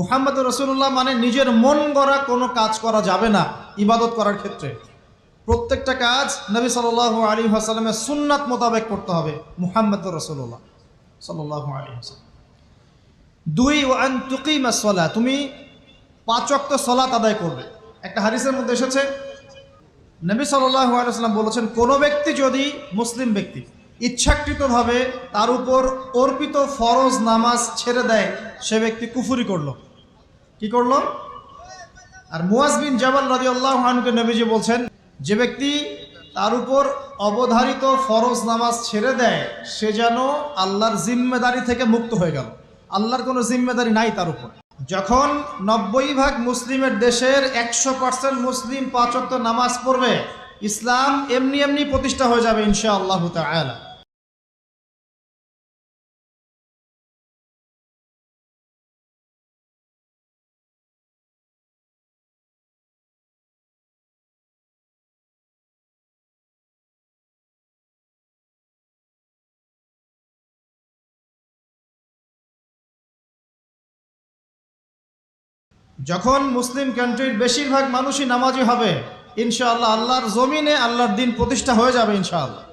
মুহাম্মদ রাসূলুল্লাহ মানে নিজের মন গড়া কোনো কাজ করা যাবে না। ইবাদত করার ক্ষেত্রে প্রত্যেকটা কাজ নবী সাল্লাল্লাহু আলাইহি ওয়াসাল্লামের সুন্নাত মোতাবেক করতে হবে। মুহাম্মদ রাসূলুল্লাহ সাল্লাল্লাহু আলাইহি ওয়াসাল্লাম। দুই, ওয়া আন তুকিমাস সালাহ, তুমি 5 ওয়াক্ত সালাত আদায় করবে। একটা হাদিসের মধ্যে এসেছে নবী সাল্লাল্লাহু আলাইহি ওয়াসাল্লাম বলেছেন, কোনো ব্যক্তি যদি, মুসলিম ব্যক্তি, ইচ্ছাকৃতভাবে তার উপর অর্পিত ফরজ নামাজ ছেড়ে দেয়, সে ব্যক্তি কুফরি করলো। কি করলো? আর মুয়াজ বিন জাবাল রাদিয়াল্লাহু আনহুকে নবীজি বলছেন, যে ব্যক্তি তার উপর অবধারিত ফরজ নামাজ ছেড়ে দেয় সে যেন আল্লাহর জিম্মেদারি থেকে মুক্ত হয়ে গেল। আল্লাহর কোনো জিম্মেদারি নাই তার উপর। যখন 90% মুসলিমের দেশের 100% মুসলিম 5 ওয়াক্ত নামাজ পড়বে, ইসলাম এমনি এমনি প্রতিষ্ঠা হয়ে যাবে ইনশাআল্লাহ তাআলা। যখন মুসলিম কান্ট্রির বেশিরভাগ মানুষই নামাজি হবে, ইনশাআল্লাহ আল্লাহর জমিনে আল্লাহর দিন প্রতিষ্ঠা হয়ে যাবে ইনশাআল্লাহ।